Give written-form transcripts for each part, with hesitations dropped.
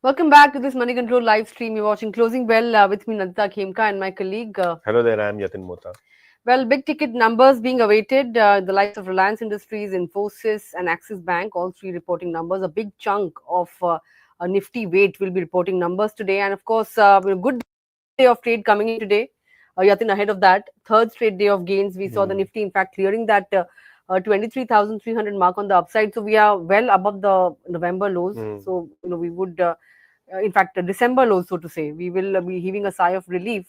Welcome back to this Moneycontrol live stream. You're watching Closing Bell with me, Nandita Khemka, and my colleague. Hello there, I am Yatin Mota. Well, big ticket numbers being awaited. The likes of Reliance Industries, Infosys, and Axis Bank, all three reporting numbers. A big chunk of a nifty weight will be reporting numbers today. And of course, good day of trade coming in today. Yatin, ahead of that, third straight day of gains. We saw the Hmm. Nifty, in fact, clearing that 23,300 mark on the upside. So we are well above the November lows. Hmm. So, we would in fact, December lows, so to say. We will be heaving a sigh of relief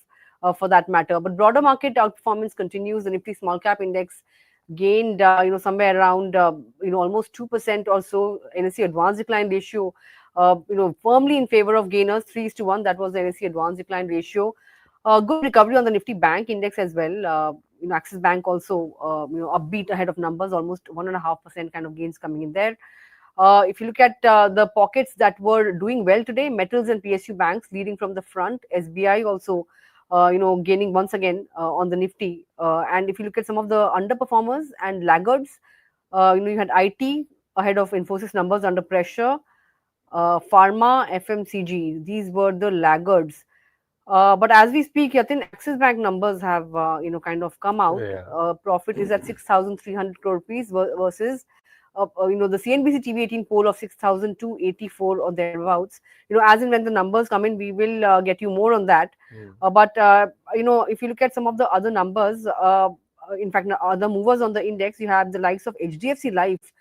for that matter. But broader market outperformance continues. The Nifty Small Cap Index gained, somewhere around, almost 2% or so. NSE Advanced Decline Ratio, firmly in favor of gainers, 3:1. That was the NSE Advanced Decline Ratio. Good recovery on the Nifty Bank Index as well. Axis Bank also, upbeat ahead of numbers, almost 1.5% kind of gains coming in there. If you look at the pockets that were doing well today, metals and PSU banks leading from the front, SBI also, gaining once again on the Nifty. And if you look at some of the underperformers and laggards, you had IT ahead of Infosys numbers under pressure, Pharma, FMCG. These were the laggards. But as we speak, Yatin, Axis Bank numbers have, kind of come out. Yeah, Profit is at 6,300 crore rupees versus, the CNBC TV18 poll of 6,284 or thereabouts. As and when the numbers come in, we will get you more on that. Hmm. But, if you look at some of the other numbers, in fact, other movers on the index, you have the likes of HDFC Life,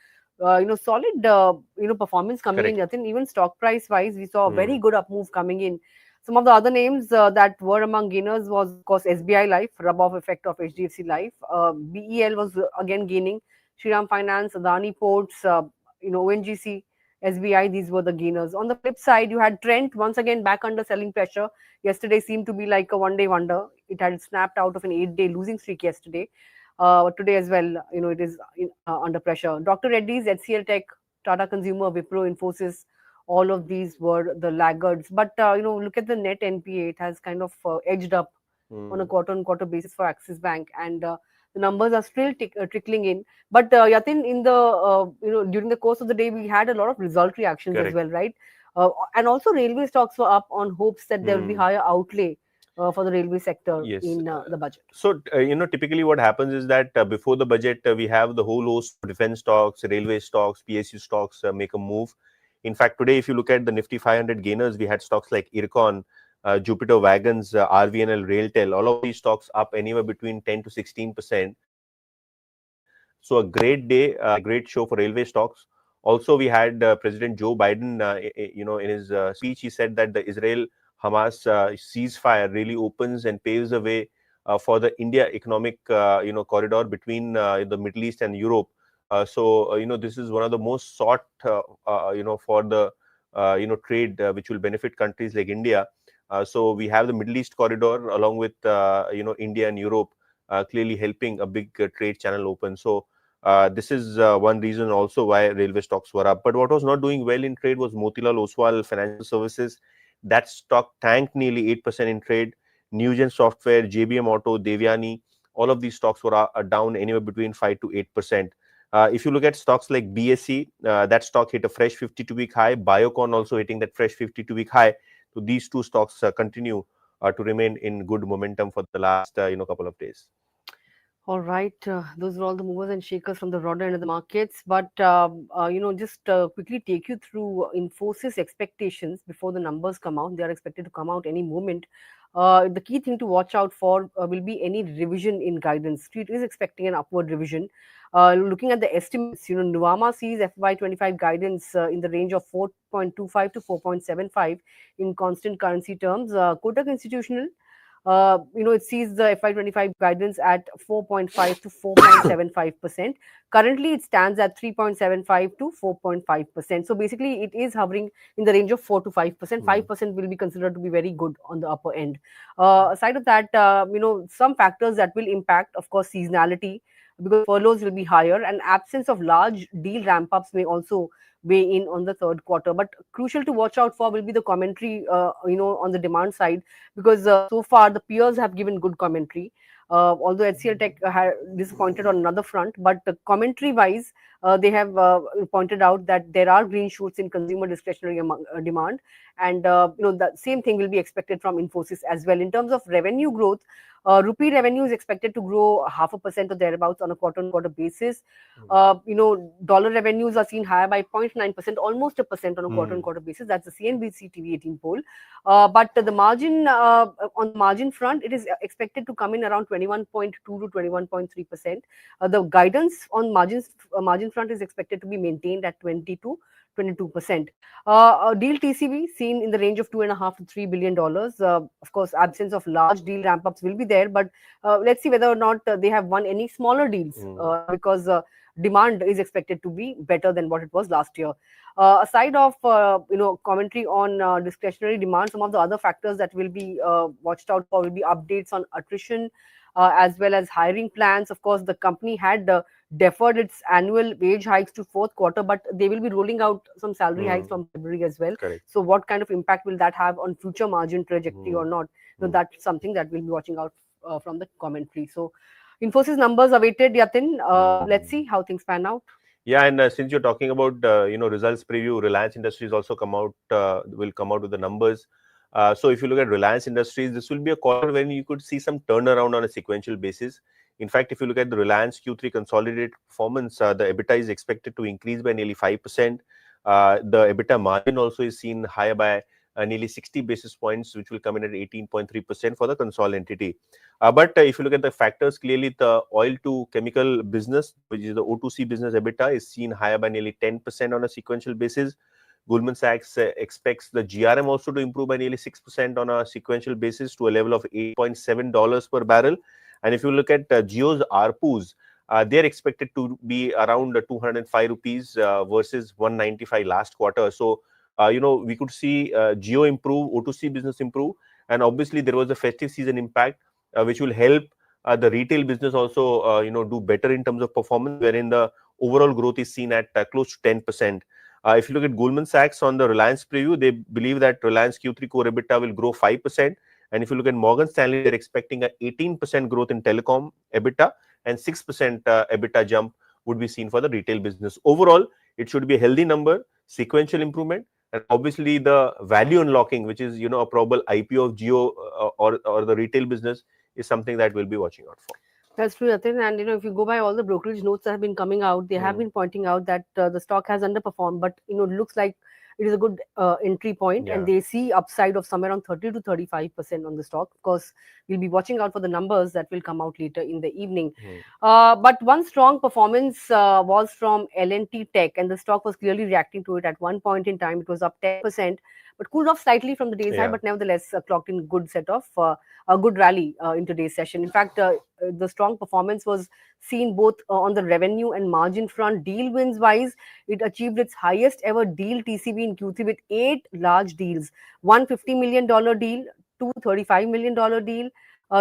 solid, performance coming in, Correct. Yatin. Even stock price wise, we saw a Hmm. very good up move coming in. Some of the other names that were among gainers was, of course, SBI Life, rub-off effect of HDFC Life. BEL was again gaining. Shriram Finance, Adani Ports, ONGC, SBI, these were the gainers. On the flip side, you had Trent once again back under selling pressure. Yesterday seemed to be like a one-day wonder. It had snapped out of an 8-day losing streak yesterday. But today as well, it is under pressure. Dr. Reddy's, HCL Tech, Tata Consumer, Wipro, Infosys, all of these were the laggards. But look at the net NPA; it has kind of edged up on a Hmm. quarter-on-quarter basis for Axis Bank, and the numbers are still trickling in. But Yatin, in the during the course of the day, we had a lot of result reactions as Correct. well, right? And also, railway stocks were up on hopes that there will be Hmm. higher outlay for the railway sector Yes. in the budget. Typically what happens is that before the budget, we have the whole host of defense stocks, railway stocks, PSU stocks make a move. In fact, today, if you look at the Nifty 500 gainers, we had stocks like Ircon, Jupiter Wagons, RVNL, Railtel, all of these stocks up anywhere between 10 to 16%. So a great day, great show for railway stocks. Also, we had President Joe Biden, in his speech, he said that the Israel-Hamas ceasefire really opens and paves the way for the India economic, corridor between the Middle East and Europe. This is one of the most sought, for the, trade which will benefit countries like India. So we have the Middle East corridor along with, India and Europe clearly helping a big trade channel open. So this is one reason also why railway stocks were up. But what was not doing well in trade was Motilal Oswal Financial Services. That stock tanked nearly 8% in trade. Newgen Software, JBM Auto, Devyani, all of these stocks were down anywhere between 5 to 8%. If you look at stocks like BSE, that stock hit a fresh 52-week high. Biocon also hitting that fresh 52-week high. So these two stocks continue to remain in good momentum for the last couple of days. All right, those are all the movers and shakers from the broader end of the markets. But just quickly take you through Infosys expectations before the numbers come out. They are expected to come out any moment. The key thing to watch out for will be any revision in guidance. Street is expecting an upward revision. Looking at the estimates, Nuvama sees FY25 guidance in the range of 4.25 to 4.75 in constant currency terms. Kotak Institutional, it sees the FY25 guidance at 4.5 to 4.75%. Currently, it stands at 3.75 to 4.5%. So basically, it is hovering in the range of 4 to 5%. Mm. 5% will be considered to be very good on the upper end. Aside of that, some factors that will impact, of course, seasonality, because furloughs will be higher, and absence of large deal ramp ups may also weigh in on the third quarter. But crucial to watch out for will be the commentary, on the demand side, because so far the peers have given good commentary. Although HCL Tech had disappointed on another front, but commentary wise, they have pointed out that there are green shoots in consumer discretionary demand, and the same thing will be expected from Infosys as well. In terms of revenue growth, rupee revenue is expected to grow 0.5% or thereabouts on a quarter-on-quarter basis. Dollar revenues are seen higher by 0.9%, almost a percent on a quarter-on-quarter basis. That's the CNBC TV18 poll. But the margin on the margin front, it is expected to come in around 21.2 to 21.3%. The guidance on margin front is expected to be maintained at 20 to 22%. Deal TCV seen in the range of $2.5 to $3 billion. Of course, absence of large deal ramp ups will be there, but let's see whether or not they have won any smaller deals because demand is expected to be better than what it was last year. Aside of commentary on discretionary demand, some of the other factors that will be watched out for will be updates on attrition as well as hiring plans. Of course, the company had deferred its annual wage hikes to fourth quarter, but they will be rolling out some salary hikes from February as well. Correct. So, what kind of impact will that have on future margin trajectory or not? That's something that we'll be watching out from the commentary. So, Infosys numbers awaited, Yatin. Let's see how things pan out. Yeah, and since you're talking about results preview, Reliance Industries also will come out with the numbers. So if you look at Reliance Industries, this will be a quarter when you could see some turnaround on a sequential basis. In fact, if you look at the Reliance Q3 consolidated performance, the EBITDA is expected to increase by nearly 5%. The EBITDA margin also is seen higher by nearly 60 basis points, which will come in at 18.3% for the consolidated entity. But if you look at the factors, clearly the oil to chemical business, which is the O2C business EBITDA, is seen higher by nearly 10% on a sequential basis. Goldman Sachs expects the GRM also to improve by nearly 6% on a sequential basis to a level of $8.7 per barrel. And if you look at Jio's ARPUs, they are expected to be around 205 rupees versus 195 last quarter. So, we could see Jio improve, O2C business improve, and obviously there was a festive season impact, which will help the retail business also, do better in terms of performance, wherein the overall growth is seen at close to 10%. If you look at Goldman Sachs on the Reliance preview, they believe that Reliance Q3 core EBITDA will grow 5%. And if you look at Morgan Stanley, they're expecting an 18% growth in telecom EBITDA and 6% EBITDA jump would be seen for the retail business. Overall, it should be a healthy number, sequential improvement, and obviously the value unlocking, which is a probable IPO of Jio or the retail business, is something that we'll be watching out for. That's true, Yatin. And if you go by all the brokerage notes that have been coming out, they have been pointing out that the stock has underperformed, but it looks like it is a good entry point, and they see upside of somewhere around 30 to 35% on the stock. Of course, we'll be watching out for the numbers that will come out later in the evening. But one strong performance was from L&T Tech, and the stock was clearly reacting to it at one point in time. It was up 10%, but cooled off slightly from the day's high, but nevertheless clocked in good set of a good rally in today's session. In fact, the strong performance was seen both on the revenue and margin front. Deal wins wise, it achieved its highest ever deal TCV in Q3 with 8 large deals: $150 million deal, two $35 million deal,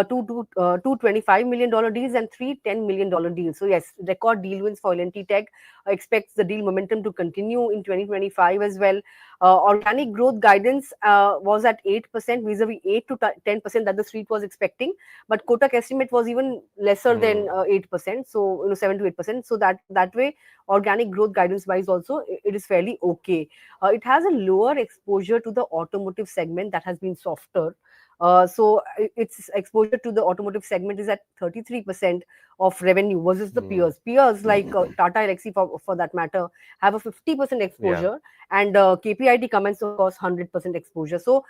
two $25 million deals, and three $10 million deals. So yes, record deal wins for L&T Tech. Expects the deal momentum to continue in 2025 as well. Organic growth guidance was at 8% vis-a-vis 8 to 10% that the street was expecting, but Kotak estimate was even lesser than 8%, so 7 to 8%. So that way, organic growth guidance wise also it is fairly okay. It has a lower exposure to the automotive segment that has been softer. So its exposure to the automotive segment is at 33% of revenue versus the peers. Peers like Tata Elxsi for that matter have a 50% exposure, and KPIT comments of course 100% exposure. So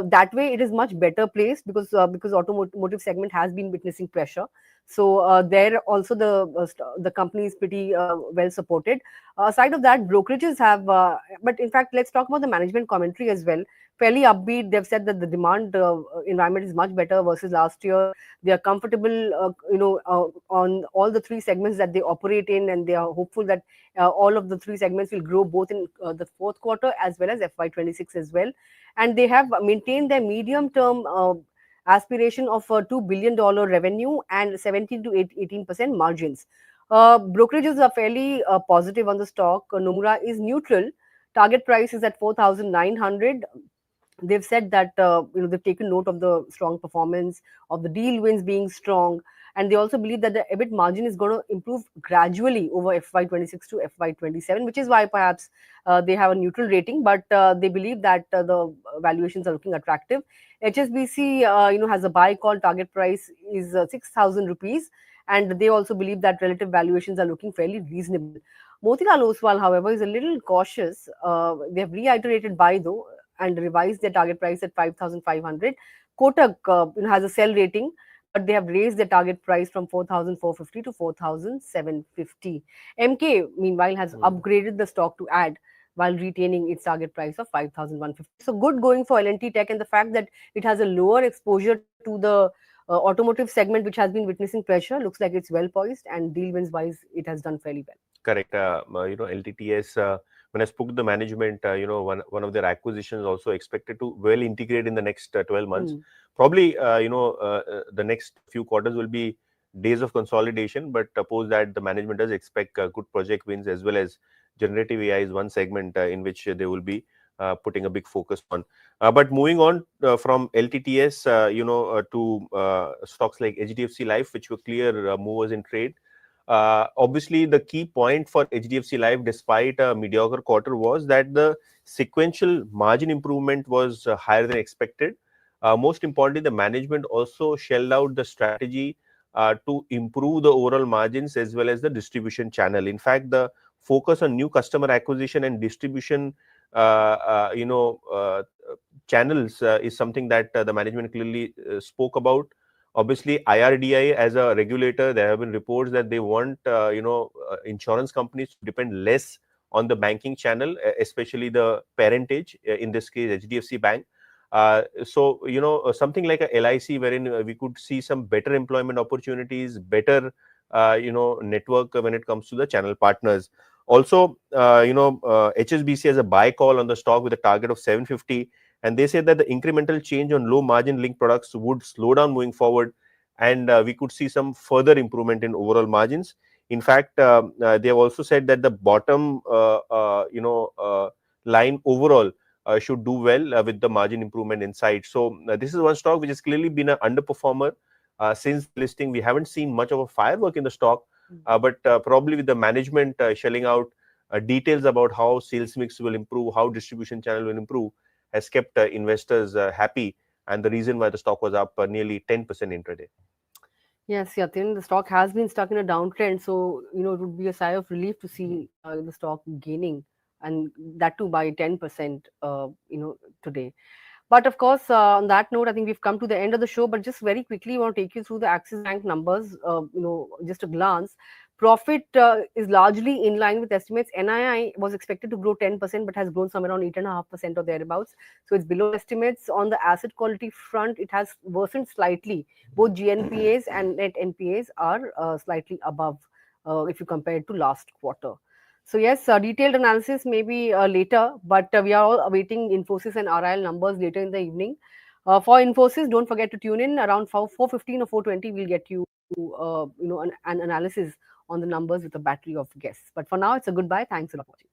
that way it is much better placed because automotive segment has been witnessing pressure. So there also the company is pretty well supported. Aside of that, brokerages have, but in fact, let's talk about the management commentary as well. Fairly upbeat. They've said that the demand environment is much better versus last year. They are comfortable, on all the three segments that they operate in, and they are hopeful that all of the three segments will grow both in the fourth quarter as well as FY26 as well. And they have maintained their medium-term aspiration of $2 billion revenue and 17 to 18% margins. Brokerages are fairly positive on the stock. Nomura is neutral. Target price is at 4,900. they've said that they've taken note of the strong performance of the deal wins being strong, and they also believe that the EBIT margin is going to improve gradually over FY26 to FY27, which is why perhaps they have a neutral rating, but they believe that the valuations are looking attractive. HSBC has a buy call, target price is 6,000 rupees, and they also believe that relative valuations are looking fairly reasonable. Motilal Oswal, however, is a little cautious. They have reiterated buy though, and revised their target price at 5,500. Kotak has a sell rating, but they have raised their target price from 4,450 to 4,750. MK, meanwhile, has upgraded the stock to add while retaining its target price of 5,150. So good going for L&T Tech, and the fact that it has a lower exposure to the automotive segment, which has been witnessing pressure, looks like it's well poised, and deal wins wise, it has done fairly well. Correct. LTTS, when I spoke to the management, one of their acquisitions also expected to well integrate in the next 12 months. Probably, the next few quarters will be days of consolidation, but suppose that the management does expect good project wins, as well as generative AI is one segment in which they will be putting a big focus on. But moving on from LTTS, to stocks like HDFC Life, which were clear movers in trade. Obviously, the key point for HDFC Life, despite a mediocre quarter, was that the sequential margin improvement was higher than expected. Most importantly, the management also shelled out the strategy to improve the overall margins as well as the distribution channel. In fact, the focus on new customer acquisition and distribution, channels is something that the management clearly spoke about. Obviously, IRDI as a regulator, there have been reports that they want insurance companies to depend less on the banking channel, especially the parentage, in this case HDFC Bank. Something like a LIC, wherein we could see some better employment opportunities, better network when it comes to the channel partners. Also, HSBC has a buy call on the stock with a target of 750, and they said that the incremental change on low margin linked products would slow down moving forward, and we could see some further improvement in overall margins. In fact, they have also said that the bottom line overall should do well with the margin improvement inside. So this is one stock which has clearly been an underperformer since listing. We haven't seen much of a firework in the stock, but probably with the management shelling out details about how sales mix will improve, how distribution channel will improve, has kept investors happy, and the reason why the stock was up nearly 10% intraday. Yes, Yatin, the stock has been stuck in a downtrend, so it would be a sigh of relief to see the stock gaining, and that too by 10%, today. But of course, on that note, I think we've come to the end of the show. But just very quickly, I want to take you through the Axis Bank numbers. Just a glance. Profit is largely in line with estimates. NII was expected to grow 10%, but has grown somewhere around 8.5% or thereabouts. So it's below estimates. On the asset quality front, it has worsened slightly. Both GNPAs and net NPAs are slightly above if you compare it to last quarter. So yes, detailed analysis maybe later, but we are all awaiting Infosys and RIL numbers later in the evening. For Infosys, don't forget to tune in around 4:15 or 4:20. We'll get you, an analysis on the numbers with a battery of guests. But for now, it's a goodbye. Thanks a lot for watching.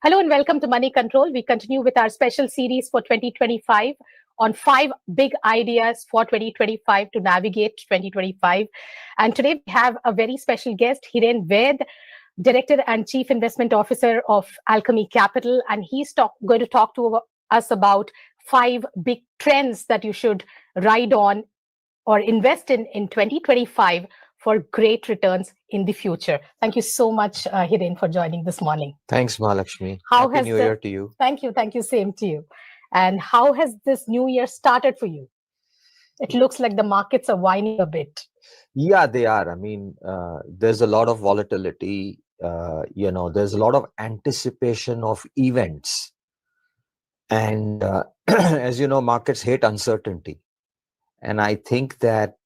Hello and welcome to Money Control. We continue with our special series for 2025 on 5 big ideas for 2025 to navigate 2025. And today we have a very special guest, Hiren Ved, Director and Chief Investment Officer of Alchemy Capital. And he's going to talk to us about 5 big trends that you should ride on or invest in 2025 for great returns in the future. Thank you so much, Hiren, for joining this morning. Thanks, Mahalakshmi. How Happy New Year to you. Thank you. Thank you. Same to you. And how has this new year started for you? It looks like the markets are whining a bit. Yeah, they are. I mean, there's a lot of volatility. There's a lot of anticipation of events. And as you know, markets hate uncertainty. And I think that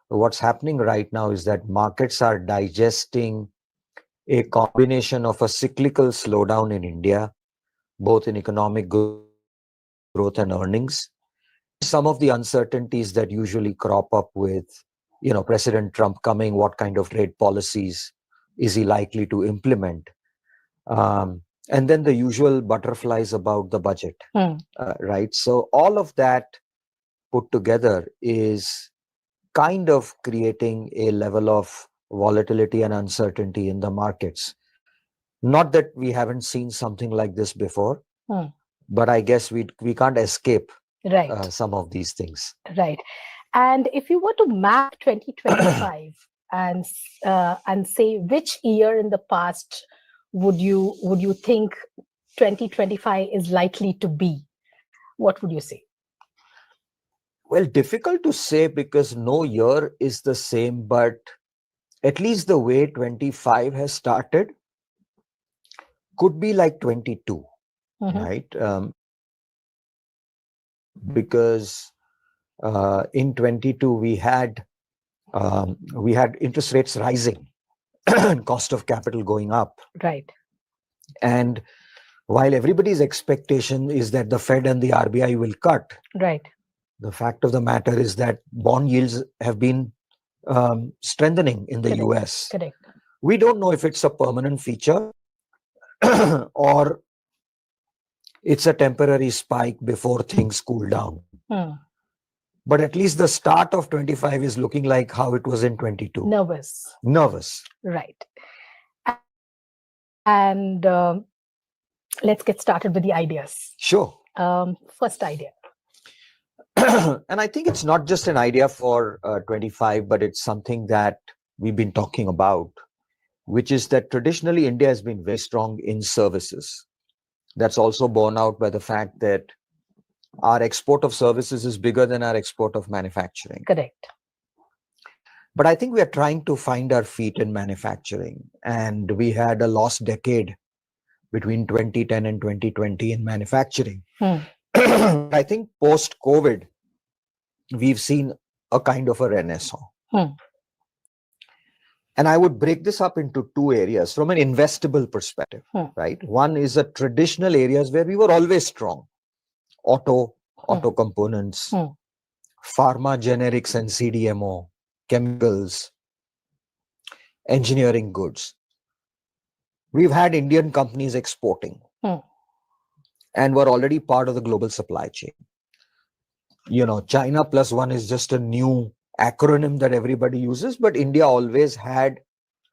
what's happening right now is that markets are digesting a combination of a cyclical slowdown in India, both in economic growth and earnings, some of the uncertainties that usually crop up with, President Trump coming, what kind of trade policies is he likely to implement? And then the usual butterflies about the budget, right? So all of that put together is kind of creating a level of volatility and uncertainty in the markets. Not that we haven't seen something like this before, but I guess we can't escape some of these things. Right. And if you were to map 2025 and say which year in the past would you think 2025 is likely to be, what would you say? Well, difficult to say because no year is the same, but at least the way 25 has started could be like 22, right? Because in 22 we had interest rates rising and cost of capital going up. Right. And while everybody's expectation is that the Fed and the RBI will cut, right, the fact of the matter is that bond yields have been strengthening in the US. Correct. We don't know if it's a permanent feature or it's a temporary spike before things cool down. But at least the start of 25 is looking like how it was in 22. Nervous. Right. And let's get started with the ideas. Sure. First idea. And I think it's not just an idea for 25, but it's something that we've been talking about, which is that traditionally India has been very strong in services. That's also borne out by the fact that our export of services is bigger than our export of manufacturing. Correct. But I think we are trying to find our feet in manufacturing. And we had a lost decade between 2010 and 2020 in manufacturing. I think post-COVID, we've seen a kind of a renaissance. And I would break this up into 2 areas from an investable perspective, right? One is the traditional areas where we were always strong. Auto components, pharma generics and CDMO, chemicals, engineering goods. We've had Indian companies exporting and were already part of the global supply chain. China plus one is just a new acronym that everybody uses, but India always had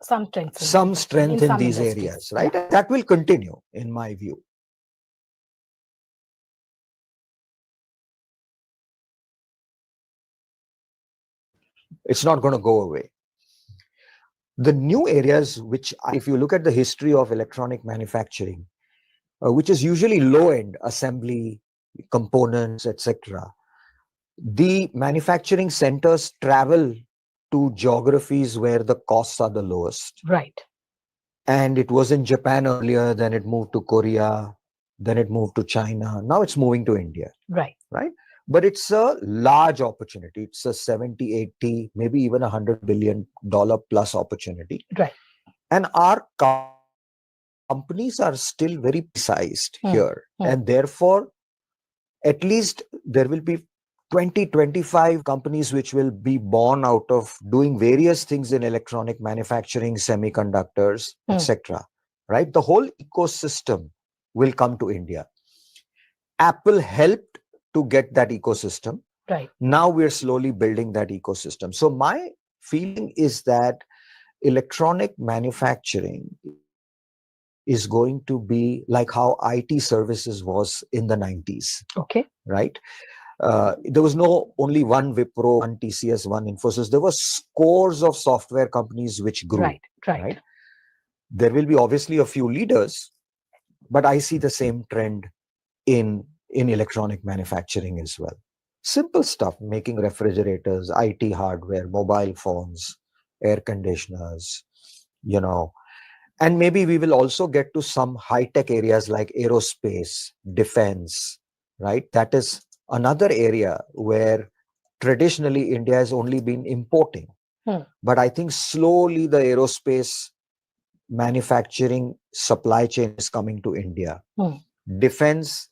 some strength in these industries. areas, right? And that will continue, in my view. It's not going to go away. The new areas, which if you look at the history of electronic manufacturing, which is usually low-end assembly, components, etc., the manufacturing centers travel to geographies where the costs are the lowest. Right. And it was in Japan earlier, then it moved to Korea, then it moved to China. Now it's moving to India. Right. Right. But it's a large opportunity. It's a 70, 80, maybe even $100 billion plus opportunity. Right. And our companies are still very precise here. And therefore, at least there will be 20, 25 companies which will be born out of doing various things in electronic manufacturing, semiconductors, etc. Right? The whole ecosystem will come to India. Apple helped to get that ecosystem. Right. Now we're slowly building that ecosystem. So my feeling is that electronic manufacturing is going to be like how IT services was in the 90s. Okay. Right? There was no only one Wipro, one TCS, one Infosys. There were scores of software companies which grew. Right. There will be obviously a few leaders, but I see the same trend in electronic manufacturing as well. Simple stuff, making refrigerators, IT hardware, mobile phones, air conditioners, and maybe we will also get to some high-tech areas like aerospace, defense, right? That is another area where traditionally India has only been importing. But I think slowly the aerospace manufacturing supply chain is coming to India. Defense,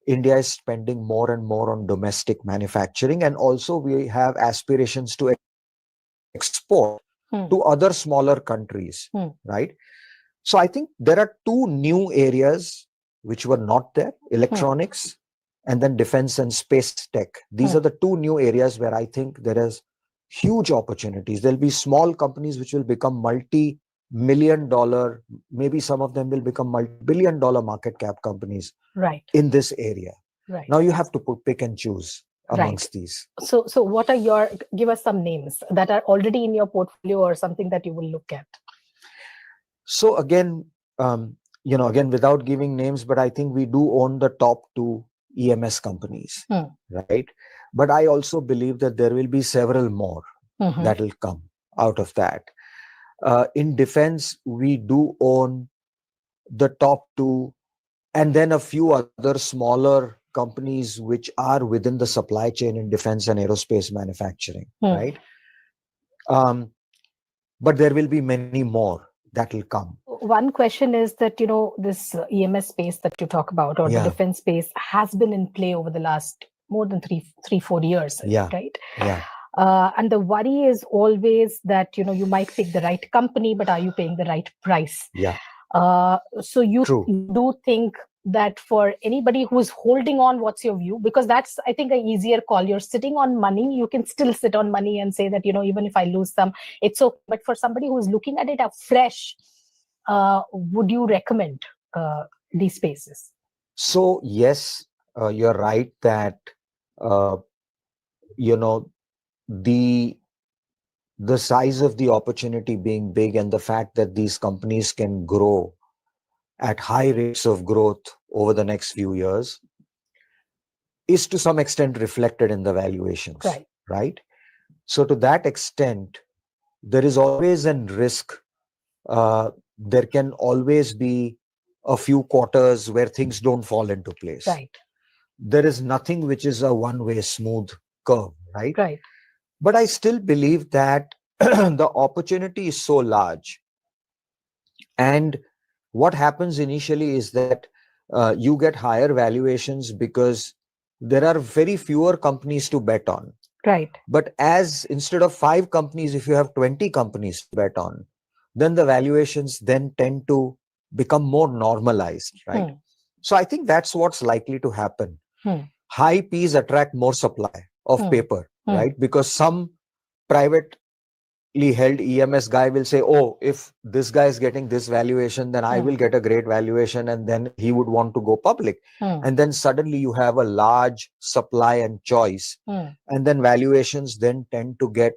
India is spending more and more on domestic manufacturing, and also we have aspirations to export to other smaller countries, right? So I think there are two new areas which were not there, electronics and then defense and space tech. These are the two new areas where I think there is huge opportunities. There'll be small companies which will become multi-million dollar, maybe some of them will become multi-billion dollar market cap companies in this area. Right. Now you have to pick and choose amongst these. So what are give us some names that are already in your portfolio or something that you will look at? So again, again, without giving names, but I think we do own the top two EMS companies, right? But I also believe that there will be several more that will come out of that. In defense, we do own the top two, and then a few other smaller companies which are within the supply chain in defense and aerospace manufacturing, right? But there will be many more that will come. One question is that, this EMS space that you talk about, or the defense space, has been in play over the last more than 3-4 years, right? Yeah. And the worry is always that, you might pick the right company, but are you paying the right price? Yeah. So you do think that for anybody who's holding on, what's your view? Because that's, I think, an easier call. You're sitting on money. You can still sit on money and say that, even if I lose some, it's okay. But for somebody who's looking at it afresh, would you recommend these spaces? So yes, you're right that the size of the opportunity being big and the fact that these companies can grow at high rates of growth over the next few years is to some extent reflected in the valuations, right? So to that extent, there is always a risk. There can always be a few quarters where things don't fall into place. Right. There is nothing which is a one-way smooth curve, right? Right. But I still believe that the opportunity is so large. And what happens initially is that you get higher valuations because there are very fewer companies to bet on. Right. But instead of 5 companies, if you have 20 companies to bet on, then the valuations then tend to become more normalized, right? So I think that's what's likely to happen. high Ps attract more supply of Hmm. paper, Hmm. right? Because some privately held EMS guy will say, oh, if this guy is getting this valuation, then I Hmm. will get a great valuation, and then he would want to go public. Hmm. And then suddenly you have a large supply and choice, Hmm. and then valuations then tend to get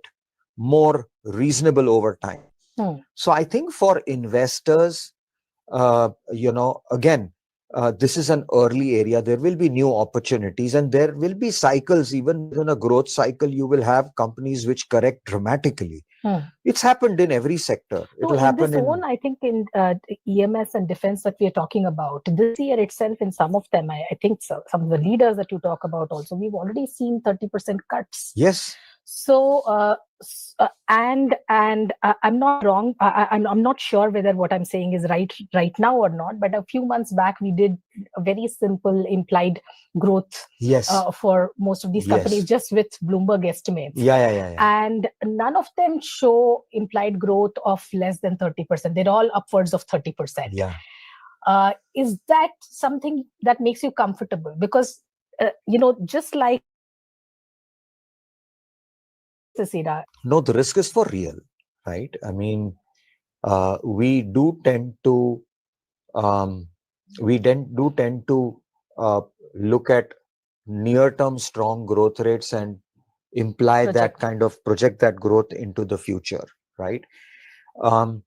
more reasonable over time. Hmm. So I think for investors, again, this is an early area. There will be new opportunities, and there will be cycles. Even within a growth cycle, you will have companies which correct dramatically. Hmm. It's happened in every sector. It No, will in happen this in. own, I think in EMS and defense that we are talking about, this year itself, in some of them, I think so, some of the leaders that you talk about also, we've already seen 30% cuts. Yes. So, I'm not wrong. I'm not sure whether what I'm saying is right now or not. But a few months back, we did a very simple implied growth Yes. for most of these companies, Yes. just with Bloomberg estimates. Yeah. And none of them show implied growth of less than 30%. They're all upwards of 30%. Yeah. Is that something that makes you comfortable? Because, just like Cecilia. No, the risk is for real, right? I mean, we do tend to look at near-term strong growth rates and imply that kind of project that growth into the future, right? And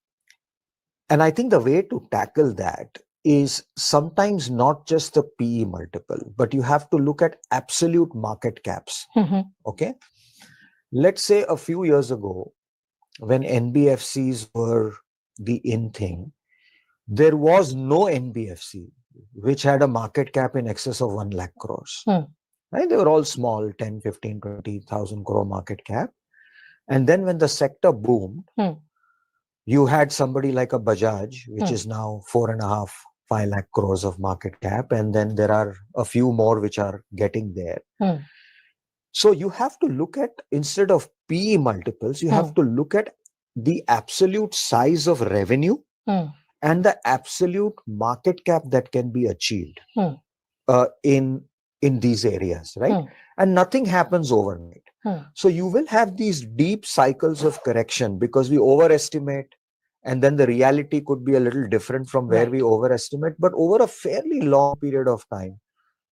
I think the way to tackle that is sometimes not just the PE multiple, but you have to look at absolute market caps. Mm-hmm. Okay. Let's say a few years ago, when NBFCs were the in thing, there was no NBFC which had a market cap in excess of 1 lakh crores. Right? They were all small, 10, 15, 20,000 crore market cap. And then when the sector boomed, you had somebody like a Bajaj, which is now 4.5, 5 lakh crores of market cap. And then there are a few more which are getting there. So you have to look at, instead of PE multiples, you have to look at the absolute size of revenue and the absolute market cap that can be achieved in these areas, right? And nothing happens overnight. So you will have these deep cycles of correction because we overestimate, and then the reality could be a little different from where we overestimate. But over a fairly long period of time,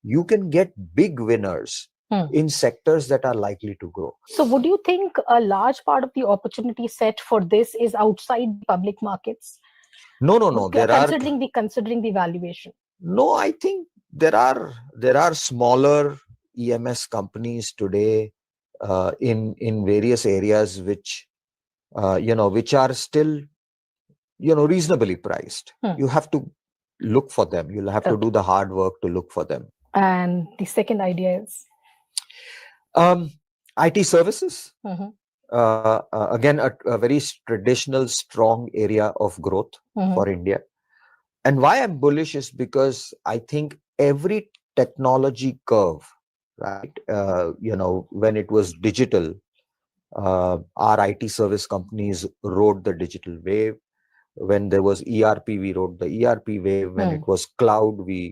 you can get big winners in sectors that are likely to grow. So would you think a large part of the opportunity set for this is outside public markets? No. Considering the valuation. No, I think there are smaller EMS companies today in various areas which are still reasonably priced. You have to look for them. You'll have to do the hard work to look for them. And the second idea is IT services. Again, a very traditional, strong area of growth for India. And why I'm bullish is because I think every technology curve, right? When it was digital, our IT service companies rode the digital wave. When there was ERP, we rode the ERP wave. When it was cloud, we